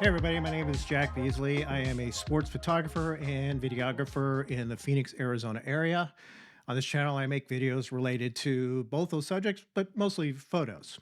Hey, everybody. My name is Jack Beasley. I am a sports photographer and videographer in the Phoenix, Arizona area. On this channel, I make videos related to both those subjects, but mostly photos.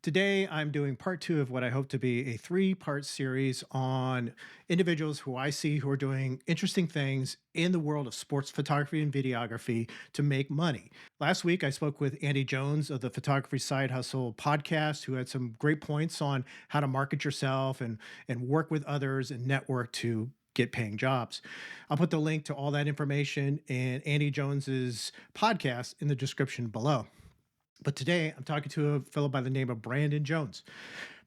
Today, I'm doing part two of what I hope to be a three-part series on individuals who I see who are doing interesting things in the world of sports photography and videography to make money. Last week, I spoke with Andy Jones of the Photography Side Hustle podcast, who had some great points on how to market yourself and work with others and network to get paying jobs. I'll put the link to all that information and Andy Jones's podcast in the description below. But today I'm talking to a fellow by the name of Brandon Jones.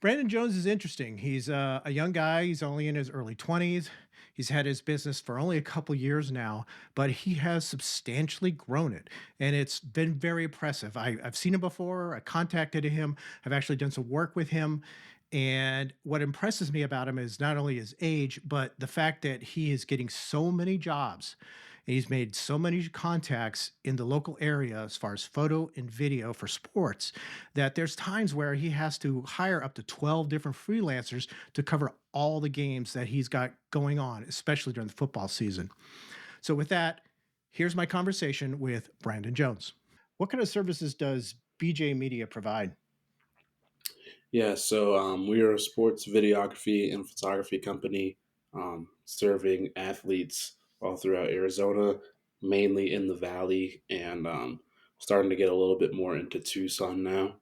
Brandon Jones is interesting. He's a young guy. He's only in his early 20s. He's had his business for only a couple years now, but he has substantially grown it. And it's been very impressive. I've seen him before. I contacted him. I've actually done some work with him. And what impresses me about him is not only his age, but the fact that he is getting so many jobs. And he's made so many contacts in the local area as far as photo and video for sports that there's times where he has to hire up to 12 different freelancers to cover all the games that he's got going on, especially during the football season. So, with that, here's my conversation with Brandon Jones. What kind of services does BJ Media provide? We are a sports videography and photography company serving athletes all throughout Arizona, mainly in the Valley, and starting to get a little bit more into Tucson now.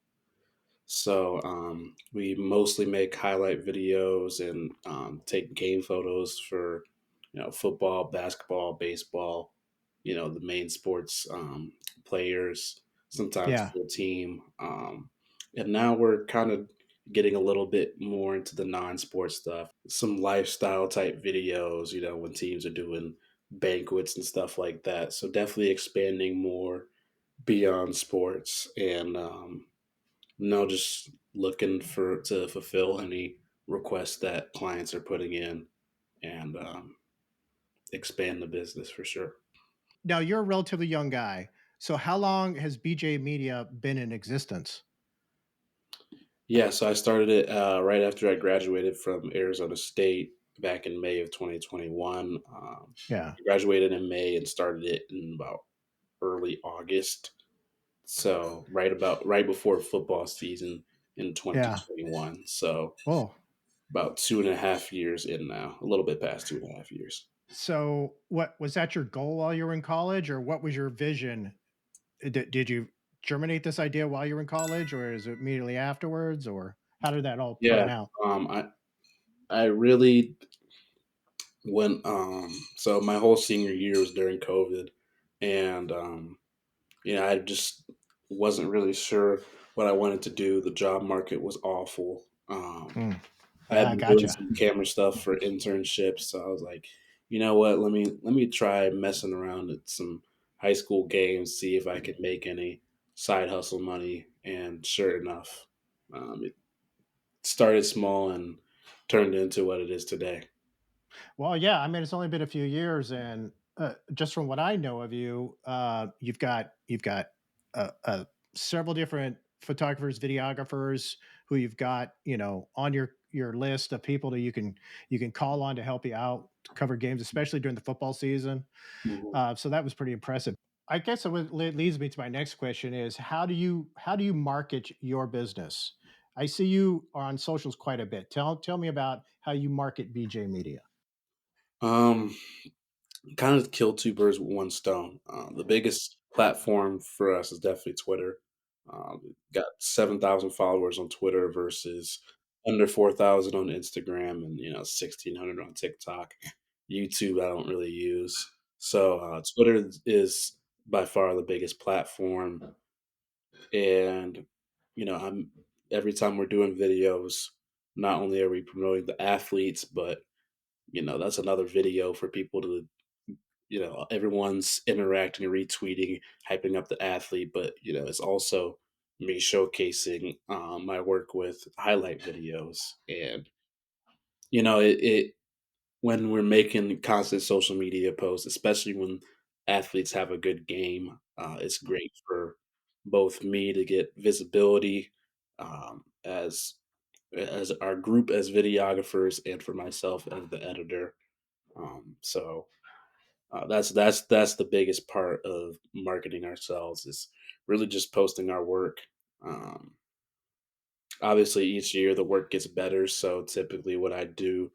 We mostly make highlight videos and take game photos for football, basketball, baseball, the main sports players, sometimes Yeah. full team. And now we're kind of getting a little bit more into the non-sports stuff, some lifestyle type videos, when teams are doing banquets and stuff like that. So definitely expanding more beyond sports and no, just looking for to fulfill any requests that clients are putting in and expand the business for sure. Now, you're a relatively young guy. So, how long has BJ Media been in existence? Yeah, so I started it right after I graduated from Arizona State back in May of 2021. Yeah. I graduated in May and started it in about early August. So right before football season in Yeah. 2021. So Oh, about 2.5 years in now, a little bit past 2.5 years. so what was that your goal while you were in college, or what was your vision? Did you germinate this idea while you were in college, or is it immediately afterwards, or how did that all Yeah, plan out? I really went. So my whole senior year was during COVID, and I just wasn't really sure what I wanted to do. The job market was awful. Mm. I had Yeah, I been doing gotcha. some camera stuff for internships, so I was like, you know what? Let me try messing around at some high school games, see if I could make any side hustle money. And sure enough, it started small and turned into what it is today. Well, yeah, I mean, it's only been a few years, and just from what I know of you, you've got several different photographers, videographers who you've got, on your list of people that you can call on to help you out to cover games, especially during the football season. Mhm. So that was pretty impressive. I guess leads me to my next question is how do you market your business? I see you are on socials quite a bit. Tell me about how you market BJ Media. Um, Kind of kill two birds with one stone. The biggest platform for us is definitely Twitter. Got 7,000 followers on Twitter versus under 4,000 on Instagram and 1,600 on TikTok. YouTube I don't really use. So Twitter is by far the biggest platform, and I'm every time we're doing videos, not only are we promoting the athletes, but that's another video for people to everyone's interacting, retweeting, hyping up the athlete, but it's also me showcasing my work with highlight videos, and it when we're making constant social media posts, especially when athletes have a good game, it's great for both me to get visibility as as our group as videographers and for myself as the editor. So that's the biggest part of marketing ourselves is really just posting our work. Um, Obviously, each year the work gets better. So typically, what I do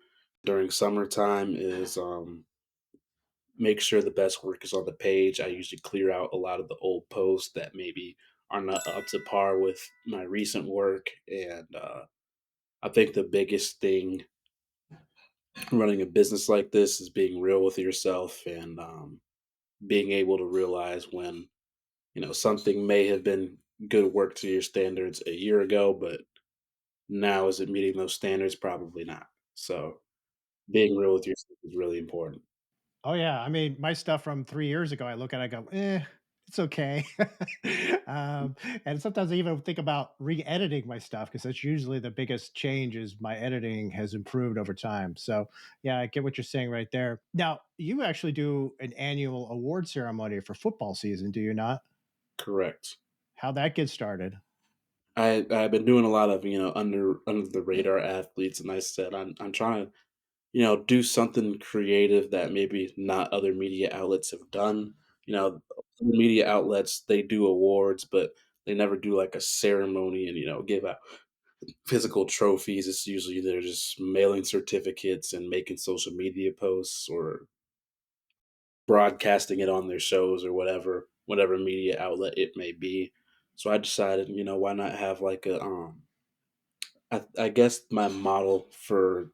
during summertime is make sure the best work is on the page. I usually clear out a lot of the old posts that maybe are not up to par with my recent work. And I think the biggest thing running a business like this is being real with yourself and being able to realize when something may have been good work to your standards a year ago, but now is it meeting those standards? Probably not. So being real with yourself is really important. Oh yeah, I mean, my stuff from 3 years ago, I look at it, I go, it's okay." Um, and sometimes I even think about re-editing my stuff because that's usually the biggest change is my editing has improved over time. So, yeah, I get what you're saying right there. Now, you actually do an annual award ceremony for football season, do you not? Correct. How'd that get started? I've been doing a lot of under the radar athletes, and I said I'm trying to do something creative that maybe not other media outlets have done. Other media outlets they do awards, but they never do like a ceremony and give out physical trophies. It's usually they're just mailing certificates and making social media posts or broadcasting it on their shows or whatever media outlet it may be. So I decided, why not have like I guess my model for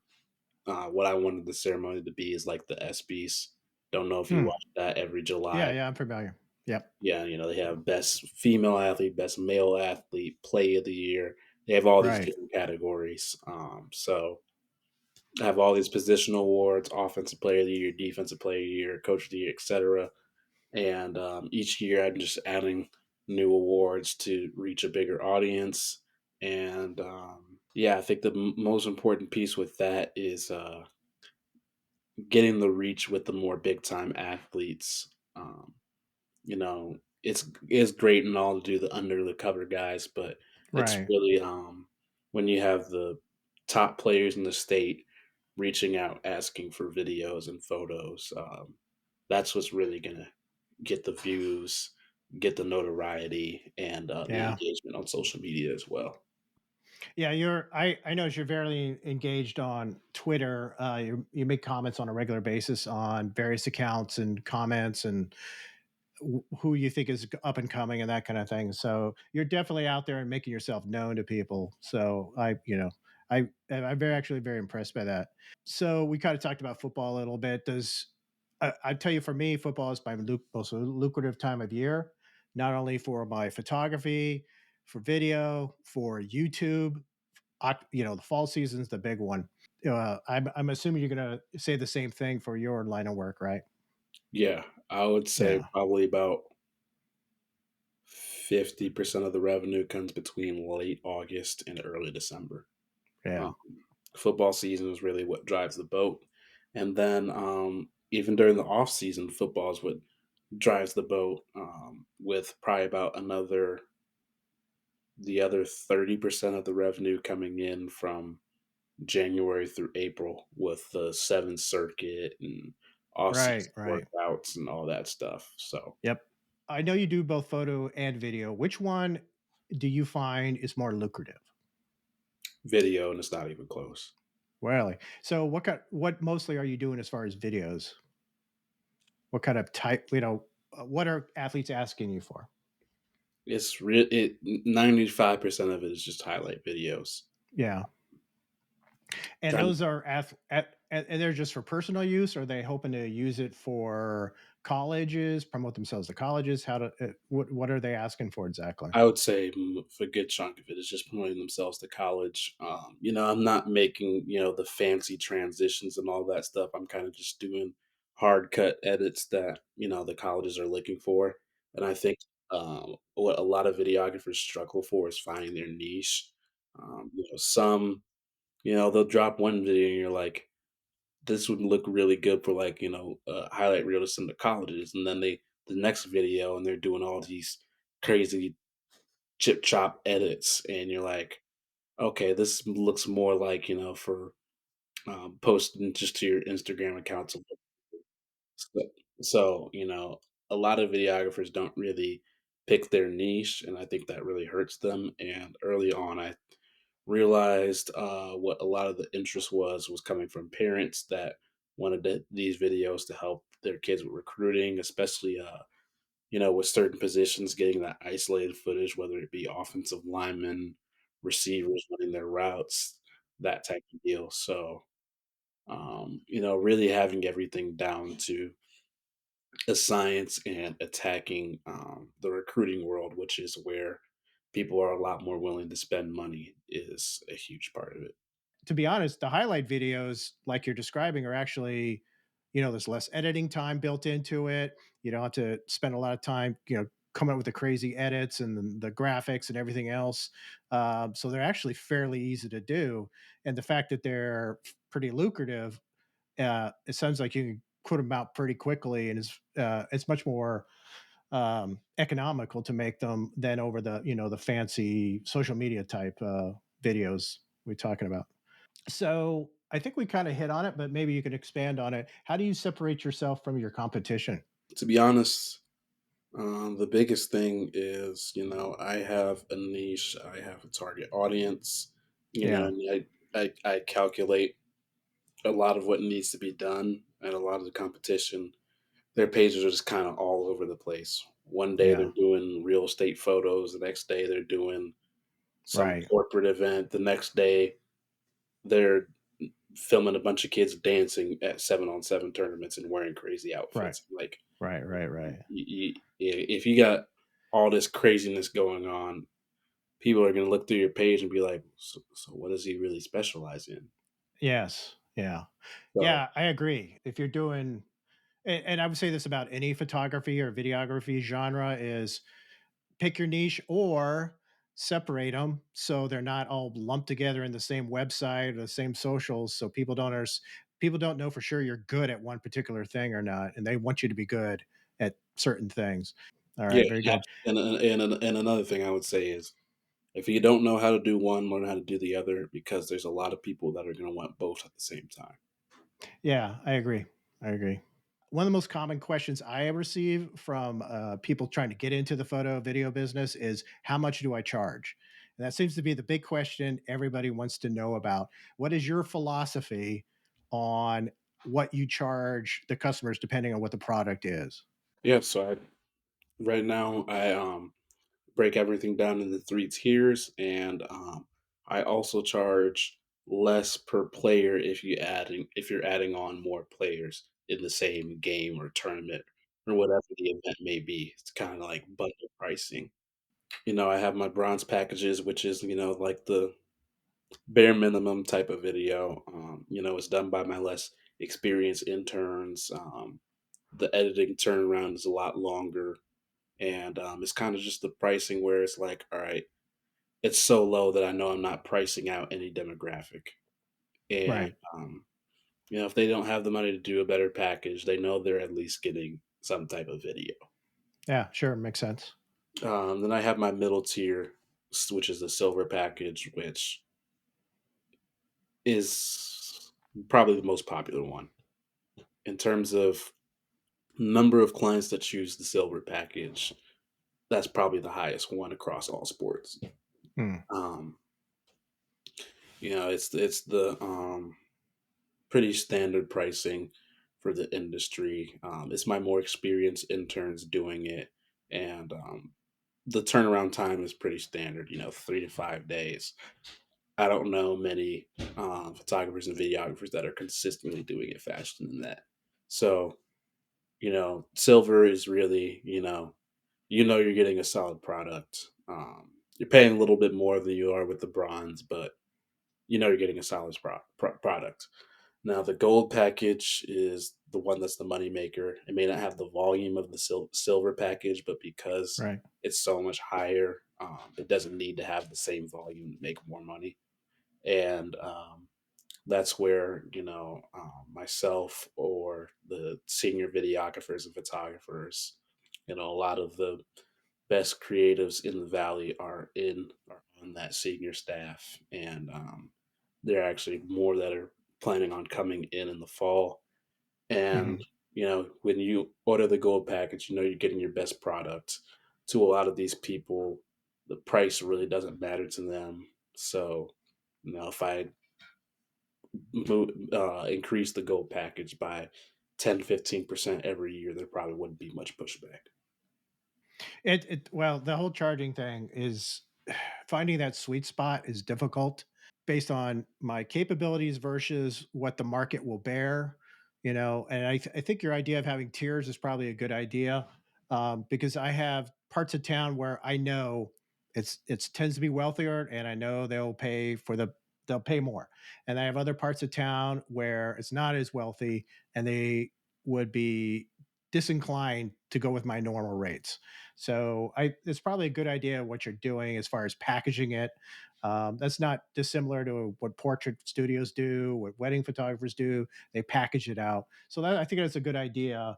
what I wanted the ceremony to be is like the ESPYS. Don't know if you Hmm. watch that every Yeah, July. yeah, I'm familiar. Yep. Yeah, they have best female athlete, best male athlete, play of the year. They have all these Right. different categories. So I have all these positional awards: offensive player of the year, defensive player of the year, coach of the year, etc. And each year, I'm just adding new awards to reach a bigger audience. And yeah, I think the most important piece with that is getting the reach with the more big time athletes. Um, it's great and all to do the under the cover guys, but it's Right. really when you have the top players in the state reaching out asking for videos and photos. That's what's really gonna get the views, get the notoriety, and the Yeah. engagement on social media as well. Yeah, I notice you're very engaged on Twitter. You make comments on a regular basis on various accounts and comments and who you think is up and coming and that kind of thing. So you're definitely out there and making yourself known to people. So I'm very actually very impressed by that. So we kind of talked about football a little bit. I tell you, for me, football is my most lucrative time of year, not only for my photography, for video, for YouTube. The fall season's the big one. I'm assuming you're going to say the same thing for your line of work, right? Yeah, I would say Yeah, probably about 50% of the revenue comes between late August and early December. yeah, Um, Football season is really what drives the boat, and then even during the off season, football is what drives the boat. With probably about another the other 30% of the revenue coming in from January through April with the Seventh Circuit and off right, season right. workouts and all that stuff. So Yep. I know you do both photo and video. Which one do you find is more lucrative? video, and it's not even close. Really? So what mostly are you doing as far as videos? What kind of type, what are athletes asking you for? It's 95% of it is just highlight videos. Yeah. And Kind of, those are and they're just for personal use, or are they hoping to use it for colleges, promote themselves to colleges? What are they asking for exactly? I would say a good chunk of it is just promoting themselves to college. I'm not making the fancy transitions and all that stuff. I'm kind of just doing hard cut edits that the colleges are looking for, and I think what a lot of videographers struggle for is finding their niche. Some they'll drop one video and you're like, this would look really good for like highlight reel to send to colleges, and then the next video and they're doing all these crazy chip chop edits, and you're like, okay, this looks more like, for posting just to your Instagram accounts. So, a lot of videographers don't really pick their niche, and I think that really hurts them. And early on, I realized what a lot of the interest was coming from parents that wanted these videos to help their kids with recruiting, especially with certain positions, getting that isolated footage, whether it be offensive linemen, receivers running their routes, that type of deal. So, really having everything down to a science and attacking the recruiting world, which is where people are a lot more willing to spend money, is a huge part of it. To be honest, the highlight videos like you're describing are actually, there's less editing time built into it. You don't have to spend a lot of time, coming up with the crazy edits and the graphics and everything else. So they're actually fairly easy to do. And the fact that they're pretty lucrative, it sounds like you can put them out pretty quickly, and it's much more economical to make them than over the fancy social media type videos we're talking about. So I think we kind of hit on it, but maybe you can expand on it. How do you separate yourself from your competition? To be honest, the biggest thing is, I have a niche, I have a target audience, Yeah, and I calculate a lot of what needs to be done, and a lot of the competition, their pages are just kind of all over the place. One day yeah, they're doing real estate photos, the next day they're doing some right, corporate event, the next day they're filming a bunch of kids dancing at 7-on-7 tournaments and wearing crazy right, outfits. Like, right. if you got all this craziness going on, people are going to look through your page and be like, so what does he really specialize in? Yes, yeah, So, yeah. I agree. If you're doing, and I would say this about any photography or videography genre is pick your niche or separate them so they're not all lumped together in the same website or the same socials, so people don't know for sure you're good at one particular thing or not, and they want you to be good at certain things. All yeah. right, very good. And another thing I would say is, if you don't know how to do one, learn how to do the other, because there's a lot of people that are going to want both at the same time. Yeah, I agree. One of the most common questions I receive from people trying to get into the photo video business is how much do I charge? And that seems to be the big question everybody wants to know about. What is your philosophy on what you charge the customers depending on what the product is? Yeah. So right now I break everything down into three tiers, and I also charge less per player if you're adding on more players in the same game or tournament or whatever the event may be. It's kind of like bundle pricing. I have my bronze packages, which is like the bare minimum type of video. It's done by my less experienced interns. The editing turnaround is a lot longer, and it's kind of just the pricing where it's like, all right, it's so low that I know I'm not pricing out any demographic. And, Right. if they don't have the money to do a better package, they know they're at least getting some type of video. Yeah, sure. Makes sense. Then I have my middle tier, which is the silver package, which is probably the most popular one in terms of number of clients that choose the silver package. That's probably the highest one across all sports. Hmm. Um, it's the pretty standard pricing for the industry. It's my more experienced interns doing it, and the turnaround time is pretty standard. 3 to 5 days. I don't know many photographers and videographers that are consistently doing it faster than that. So, silver is really, you're getting a solid product. You're paying a little bit more than you are with the bronze, but you're getting a solid product. Now, the gold package is the one that's the money maker. It may not have the volume of the silver package, but because Right. it's so much higher, it doesn't need to have the same volume to make more money. And that's where myself or the senior videographers and photographers, a lot of the best creatives in the valley are on that senior staff, and there are actually more that are planning on coming in the fall. And Mhm. when you order the gold package, you're getting your best product. To a lot of these people, the price really doesn't matter to them. So, if I increase the gold package by 10-15% every year, there probably wouldn't be much pushback. Well, the whole charging thing is finding that sweet spot is difficult based on my capabilities versus what the market will bear, and I think your idea of having tiers is probably a good idea, because I have parts of town where I know it's tends to be wealthier, and I know they'll pay more, and I have other parts of town where it's not as wealthy, and they would be disinclined to go with my normal rates. So it's probably a good idea what you're doing as far as packaging it. That's not dissimilar to what portrait studios do, what wedding photographers do. They package it out. So I think that's a good idea,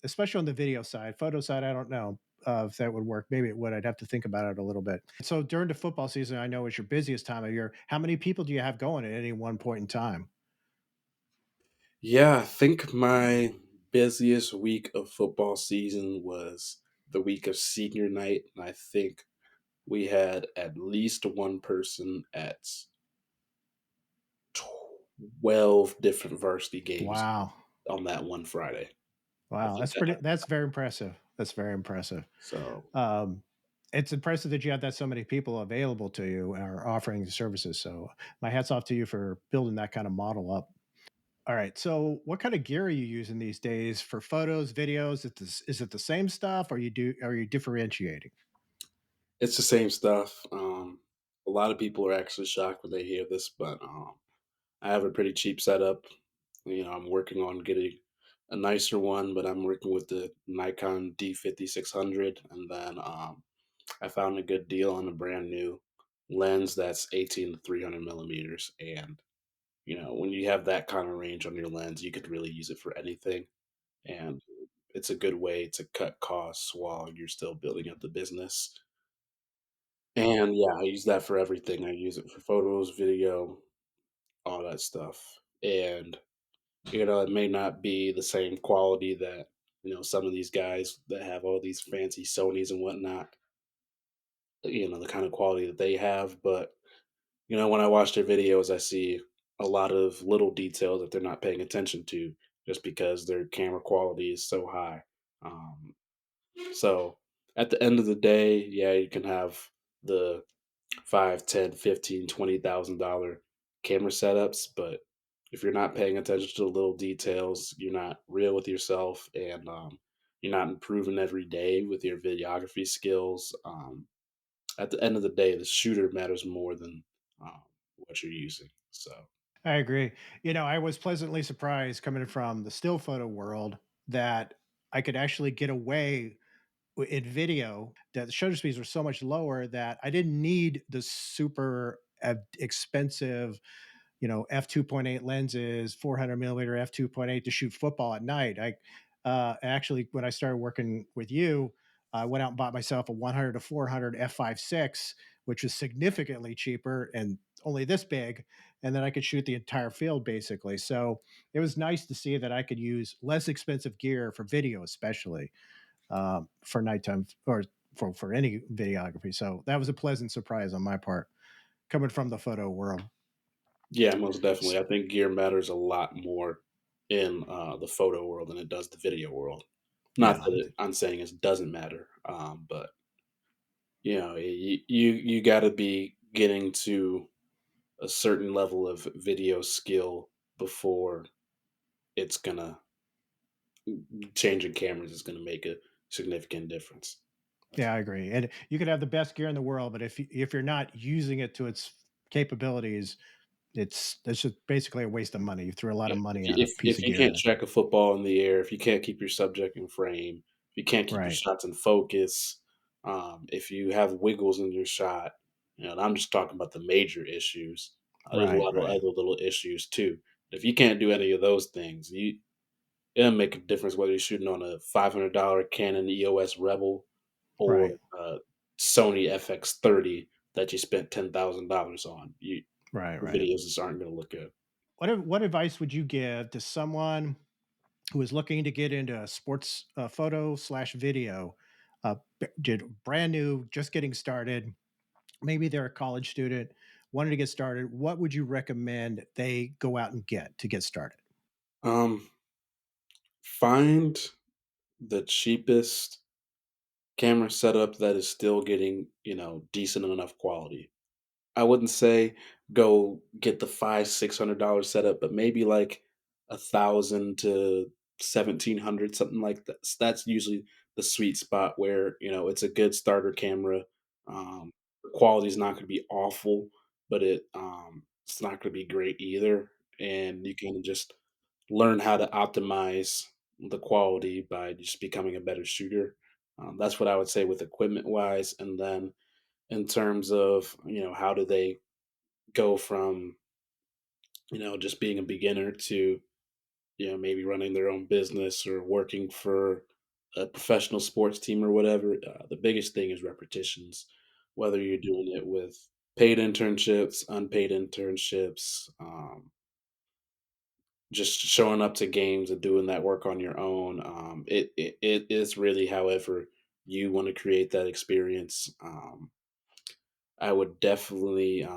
especially on the video side. Photo side, I don't know if that would work. Maybe it would. I'd have to think about it a little bit. So during the football season, I know it's your busiest time of year. How many people do you have going at any one point in time? Yeah, I think my busiest week of football season was the week of senior night, and I think we had at least one person at 12 different varsity games Wow. on that one Friday. I Wow. think that had That's very impressive. That's very impressive. so Um, it's impressive that you have that so many people available to you or offering the services. So my hats off to you for building that kind of model up. All right. So what kind of gear are you using these days for photos, videos? Is it the same stuff or are you differentiating? it's the same stuff. A lot of people are actually shocked when they hear this, but I have a pretty cheap setup. I'm working on getting a nicer one, but I'm working with the Nikon D5600, and then I found a good deal on a brand new lens that's 18 to 300 millimeters. And, when you have that kind of range on your lens, you could really use it for anything. And it's a good way to cut costs while you're still building up the business. And yeah, I use that for everything. I use it for photos, video, all that stuff. And, it may not be the same quality that, some of these guys that have all these fancy Sonys and whatnot, the kind of quality that they have. But when I watch their videos, I see a lot of little details that they're not paying attention to just because their camera quality is so high. Um, so at the end of the day, yeah, you can have the 5, 10, 15, $20,000 camera setups, but if you're not paying attention to the little details, you're not real with yourself, and you're not improving every day with your videography skills. At the end of the day, the shooter matters more than what you're using. So I agree. I was pleasantly surprised coming from the still photo world that I could actually get away in video that the shutter speeds were so much lower that I didn't need the super expensive, f2.8 lenses, 400 millimeter f2.8 to shoot football at night. I actually, when I started working with you, I went out and bought myself a 100 to 400 f5.6, which was significantly cheaper and only this big, and then I could shoot the entire field basically. So it was nice to see that I could use less expensive gear for video, especially for nighttime or for any videography. So that was a pleasant surprise on my part coming from the photo world. yeah, most definitely. I think gear matters a lot more in the photo world than it does the video world. Not Yeah, that I'm saying it doesn't matter, but you got to be getting to a certain level of video skill before it's gonna changing cameras is gonna make a significant difference. yeah, I agree. And you could have the best gear in the world, but if you're not using it to its capabilities, it's just basically a waste of money. You threw a lot Yeah, of if money you at a if piece if of you gear can't then. track a football in the air, if you can't keep your subject in frame, if you can't keep your Right. shots in focus, if you have wiggles in your shot, and I'm just talking about the major issues. There's a Right. lot of Right. other little issues too. If you can't do any of those things, it doesn't make a difference whether you're shooting on a $500 Canon EOS Rebel or Right. a Sony FX30 that you spent $10,000 on. Right, Your right. videos just aren't going to look good. What advice would you give to someone who is looking to get into sports photo slash video, did brand new, just getting started? Maybe they're a college student, wanted to get started. What would you recommend they go out and get to get started? Um, find the cheapest camera setup that is still getting, decent enough quality. I wouldn't say go get the $500-600 setup, but maybe like 1,000 to 1,700, something like that. That's usually the sweet spot where it's a good starter camera. The quality is not going to be awful, but it's not going to be great either. And you can just learn how to optimize the quality by just becoming a better shooter. That's what I would say with equipment wise, and then in terms of how do they go from just being a beginner to maybe running their own business or working for a professional sports team or whatever. The biggest thing is repetitions, whether you're doing it with paid internships, unpaid internships, just showing up to games and doing that work on your own. It is really however you want to create that experience. I would definitely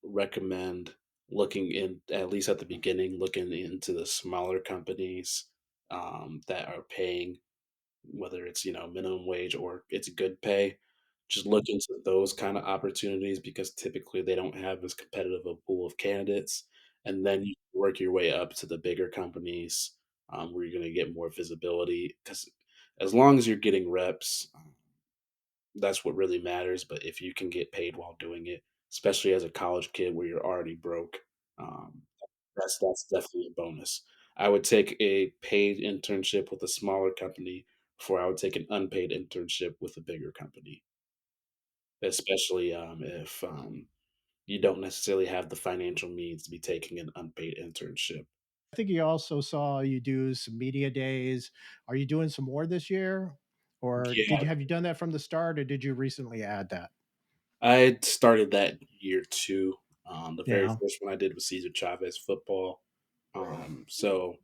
recommend looking in, at least at the beginning, looking into the smaller companies that are paying, whether it's minimum wage or it's good pay. Just look into those kind of opportunities because typically they don't have as competitive a pool of candidates, and then you work your way up to the bigger companies where you're going to get more visibility. Because as long as you're getting reps, that's what really matters. But if you can get paid while doing it, especially as a college kid where you're already broke, um, that's definitely a bonus. I would take a paid internship with a smaller company before I would take an unpaid internship with a bigger company, especially if you don't necessarily have the financial means to be taking an unpaid internship. I think you also saw you do some media days. Are you doing some more this year? Or Yeah, have you done that from the start, or did you recently add that? I started that year two. The very Yeah. first one I did was Cesar Chavez football. So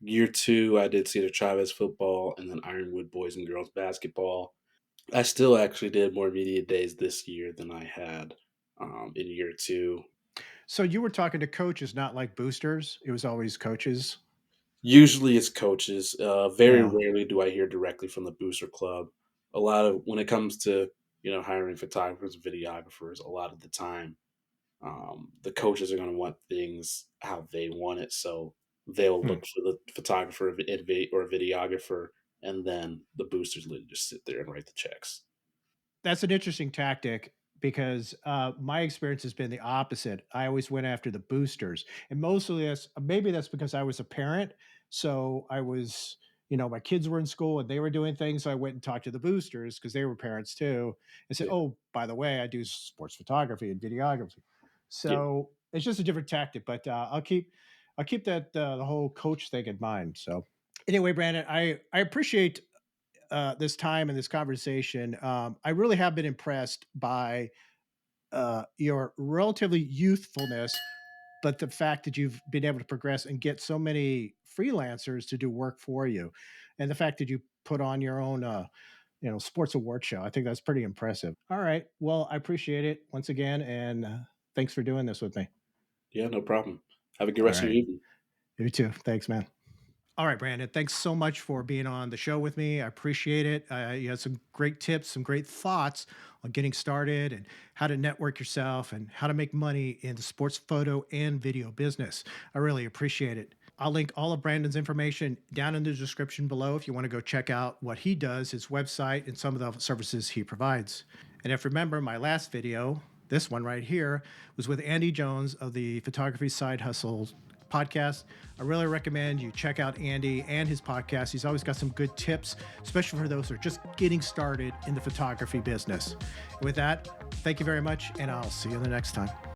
year two, I did Cedar Chavez football and then Ironwood boys and girls basketball. I still actually did more media days this year than I had in year two. So you were talking to coaches, not like boosters. It was always coaches. Usually it's coaches. Very Yeah. rarely do I hear directly from the booster club. A lot of when it comes to hiring photographers and videographers, a lot of the time the coaches are going to want things how they want it. So they'll Hmm. look for the photographer or videographer, and then the boosters literally just sit there and write the checks. That's an interesting tactic because my experience has been the opposite. I always went after the boosters, and mostly that's maybe that's because I was a parent. So I was, my kids were in school and they were doing things. So I went and talked to the boosters because they were parents too, and said, Yeah, "Oh, by the way, I do sports photography and videography." yeah, So it's just a different tactic, but I'll keep that the whole coach thing in mind. So anyway, Brandon, I appreciate this time and this conversation. I really have been impressed by your relatively youthfulness, but the fact that you've been able to progress and get so many freelancers to do work for you, and the fact that you put on your own, sports award show. I think that's pretty impressive. All right. Well, I appreciate it once again, and thanks for doing this with me. yeah. No problem. Have a good All rest of right. your evening. You too. Thanks, man. All right, Brandon. Thanks so much for being on the show with me. I appreciate it. You had some great tips, some great thoughts on getting started and how to network yourself and how to make money in the sports photo and video business. I really appreciate it. I'll link all of Brandon's information down in the description below if you want to go check out what he does, his website, and some of the services he provides. And if you remember my last video, this one right here, was with Andy Jones of the Photography Side Hustle podcast. I really recommend you check out Andy and his podcast. He's always got some good tips, especially for those who are just getting started in the photography business. And with that, thank you very much, and I'll see you the next time.